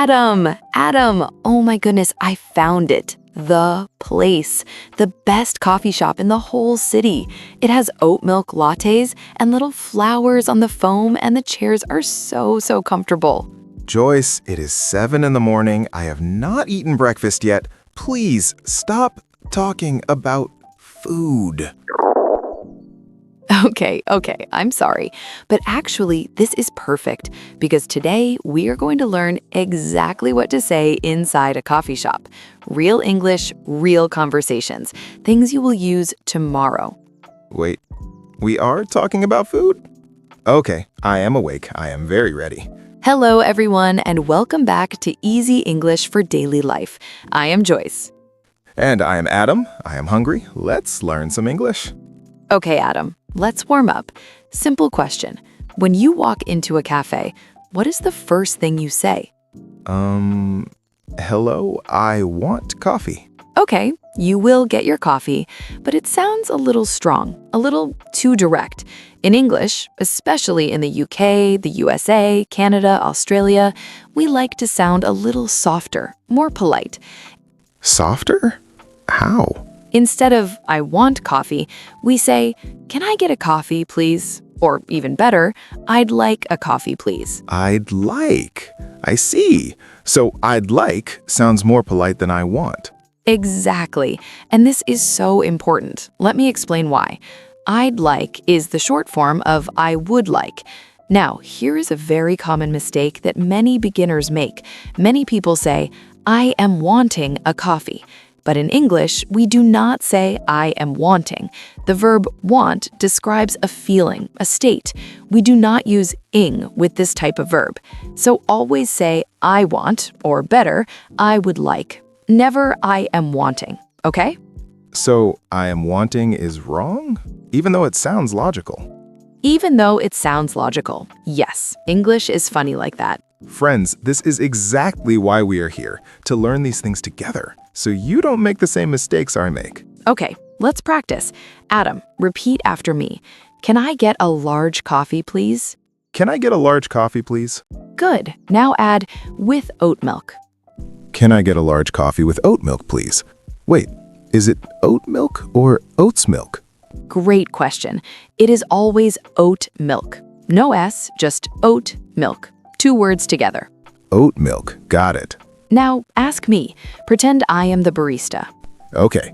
Adam, oh my goodness, I found it. The place, the best coffee shop in the whole city. It has oat milk lattes and little flowers on the foam, and the chairs are so comfortable. Joyce, it is 7 in the morning. I have not eaten breakfast yet. Please stop talking about food. Okay, I'm sorry. But actually, this is perfect because today we are going to learn exactly what to say inside a coffee shop. Real English, real conversations, things you will use tomorrow. Wait, we are talking about food? Okay, I am awake. I am very ready. Hello, everyone, and welcome back to Easy English for Daily Life. I am Joyce. And I am Adam. I am hungry. Let's learn some English. Okay, Adam, let's warm up. Simple question. When you walk into a cafe, what is the first thing you say? Hello, I want coffee. Okay, you will get your coffee, but it sounds a little strong, a little too direct. In English, especially in the UK, the USA, Canada, Australia, we like to sound a little softer, more polite. Softer? How? Instead of, I want coffee, we say, can I get a coffee, please? Or even better, I'd like a coffee, please. I'd like. I see. So I'd like sounds more polite than I want. Exactly. And this is so important. Let me explain why. I'd like is the short form of I would like. Now, here is a very common mistake that many beginners make. Many people say, I am wanting a coffee. But in English, we do not say I am wanting. The verb want describes a feeling, a state. We do not use ing with this type of verb. So always say I want, or better, I would like. Never I am wanting, okay? So I am wanting is wrong? Even though it sounds logical. Even though it sounds logical, yes, English is funny like that. Friends, this is exactly why we are here, to learn these things together, so you don't make the same mistakes I make. Okay, let's practice. Adam, repeat after me. Can I get a large coffee, please? Can I get a large coffee, please? Good. Now add with oat milk. Can I get a large coffee with oat milk, please? Wait, is it oat milk or oats milk? Great question. It is always oat milk. No S, just oat milk. 2 words together. Oat milk, got it. Now, ask me. Pretend I am the barista. Okay.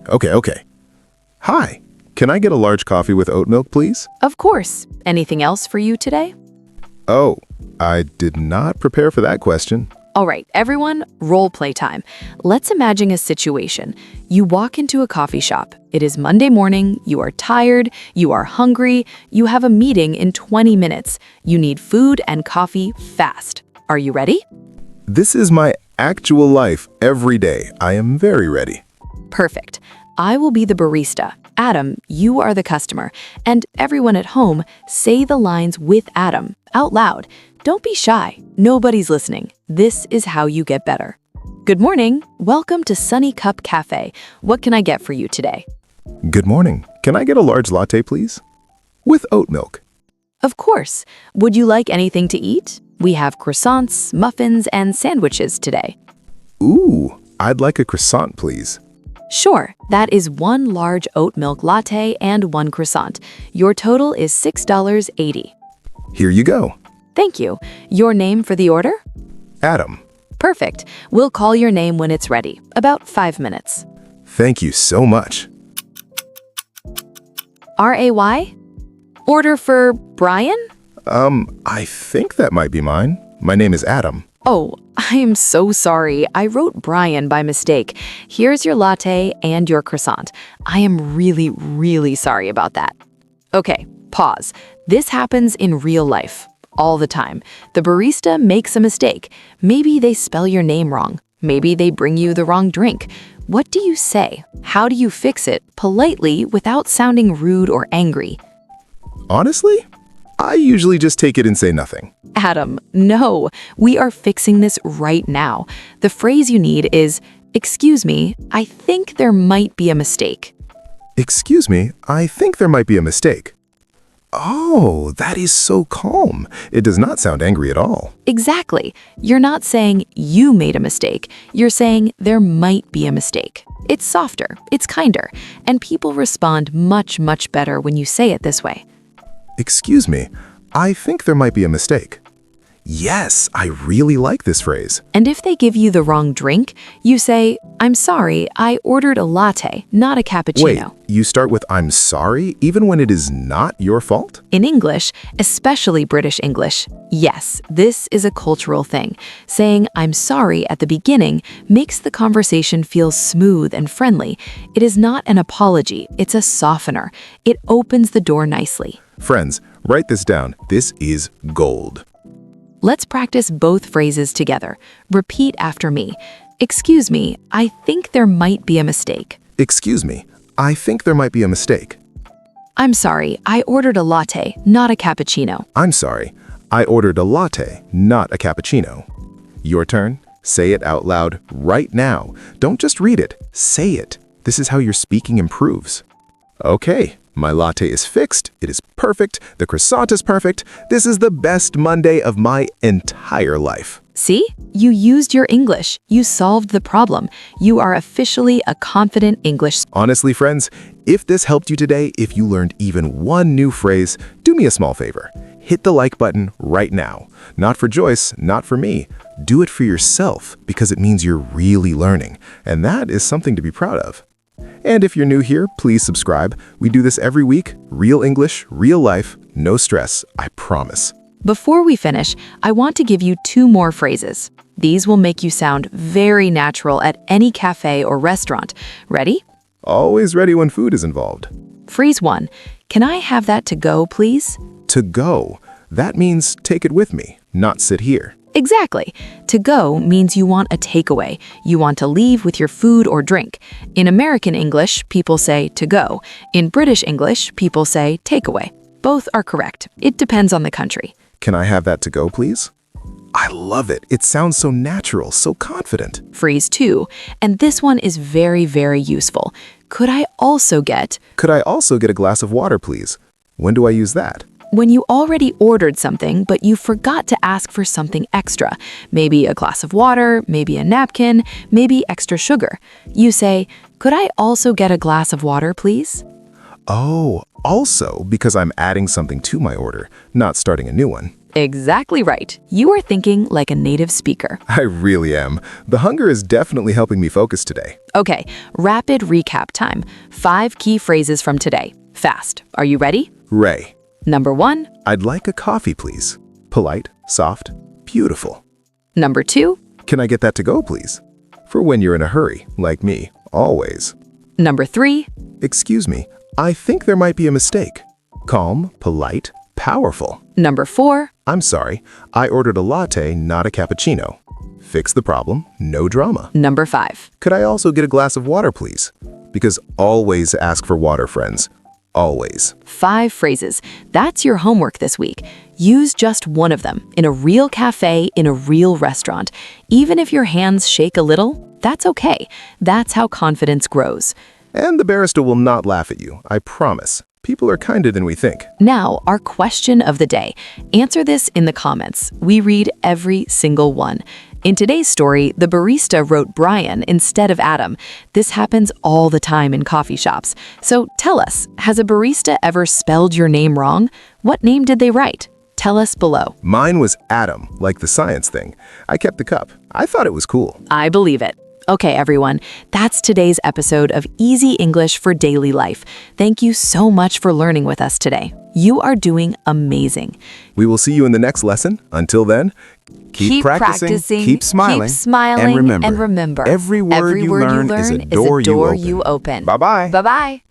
Hi, can I get a large coffee with oat milk, please? Of course. Anything else for you today? Oh, I did not prepare for that question. All right, everyone, role play time. Let's imagine a situation. You walk into a coffee shop. It is Monday morning, you are tired, you are hungry, you have a meeting in 20 minutes. You need food and coffee fast. Are you ready? This is my actual life every day. I am very ready. Perfect. I will be the barista. Adam, you are the customer. And everyone at home, say the lines with Adam, out loud. Don't be shy. Nobody's listening. This is how you get better. Good morning. Welcome to Sunny Cup Cafe. What can I get for you today? Good morning. Can I get a large latte, please? With oat milk. Of course. Would you like anything to eat? We have croissants, muffins, and sandwiches today. Ooh, I'd like a croissant, please. Sure. That is 1 large oat milk latte and 1 croissant. Your total is $6.80. Here you go. Thank you. Your name for the order? Adam. Perfect. We'll call your name when it's ready. About 5 minutes. Thank you so much. R-A-Y? Order for Brian? I think that might be mine. My name is Adam. Oh, I am so sorry. I wrote Brian by mistake. Here's your latte and your croissant. I am really sorry about that. Okay, pause. This happens in real life. All the time. The barista makes a mistake. Maybe they spell your name wrong. Maybe they bring you the wrong drink. What do you say? How do you fix it politely without sounding rude or angry? Honestly, I usually just take it and say nothing. Adam, no. We are fixing this right now. The phrase you need is, excuse me, I think there might be a mistake. Excuse me, I think there might be a mistake. Oh, that is so calm. It does not sound angry at all. Exactly. You're not saying you made a mistake. You're saying there might be a mistake. It's softer, it's kinder, and people respond much, much better when you say it this way. Excuse me, I think there might be a mistake. Yes, I really like this phrase. And if they give you the wrong drink, you say, I'm sorry, I ordered a latte, not a cappuccino. Wait, you start with I'm sorry even when it is not your fault? In English, especially British English, yes, this is a cultural thing. Saying I'm sorry at the beginning makes the conversation feel smooth and friendly. It is not an apology, it's a softener. It opens the door nicely. Friends, write this down. This is gold. Let's practice both phrases together. Repeat after me. Excuse me, I think there might be a mistake. Excuse me, I think there might be a mistake. I'm sorry, I ordered a latte, not a cappuccino. I'm sorry, I ordered a latte, not a cappuccino. Your turn. Say it out loud right now. Don't just read it, say it. This is how your speaking improves. Okay, my latte is fixed, it is perfect, the croissant is perfect. This is the best Monday of my entire life. See? You used your English. You solved the problem. You are officially a confident English. Honestly, friends, if this helped you today, if you learned even one new phrase, do me a small favor. Hit the like button right now. Not for Joyce, not for me. Do it for yourself because it means you're really learning, and that is something to be proud of. And if you're new here, please subscribe. We do this every week. Real English, real life, no stress, I promise. Before we finish, I want to give you 2 more phrases. These will make you sound very natural at any cafe or restaurant. Ready? Always ready when food is involved. Phrase 1. Can I have that to go, please? To go. That means take it with me, not sit here. Exactly. To go means you want a takeaway. You want to leave with your food or drink. In American English, people say to go. In British English, people say takeaway. Both are correct. It depends on the country. Can I have that to go, please? I love it. It sounds so natural, so confident. Phrase 2, and this one is very, very useful. Could I also get a glass of water, please? When do I use that? when you already ordered something, but you forgot to ask for something extra, maybe a glass of water, maybe a napkin, maybe extra sugar. You say, "Could I also get a glass of water, please?" Oh, also because I'm adding something to my order, not starting a new one. Exactly right. You are thinking like a native speaker. I really am. The hunger is definitely helping me focus today. Okay, rapid recap time. 5 key phrases from today. Fast. Are you ready? Ray, Number 1. I'd like a coffee, please. Polite, soft, beautiful. Number 2. Can I get that to go, please? For when you're in a hurry, like me, always. Number 3. Excuse me, I think there might be a mistake. Calm, polite, powerful. Number 4. I'm sorry, I ordered a latte, not a cappuccino. Fix the problem, no drama. Number 5. Could I also get a glass of water, please? Because always ask for water, friends. Always. 5 phrases. That's your homework this week. Use just one of them in a real cafe, in a real restaurant. Even if your hands shake a little, that's okay. That's how confidence grows. And the barista will not laugh at you, I promise. People are kinder than we think. Now, our question of the day. Answer this in the comments. We read every single one. In today's story, the barista wrote Brian instead of Adam. This happens all the time in coffee shops. So tell us, has a barista ever spelled your name wrong? What name did they write? Tell us below. Mine was Adam, like the science thing. I kept the cup. I thought it was cool. I believe it. Okay, everyone, that's today's episode of Easy English for Daily Life. Thank you so much for learning with us today. You are doing amazing. We will see you in the next lesson. Until then, keep practicing, keep smiling, and remember, every word you learn is a door you open. Bye-bye. Bye-bye.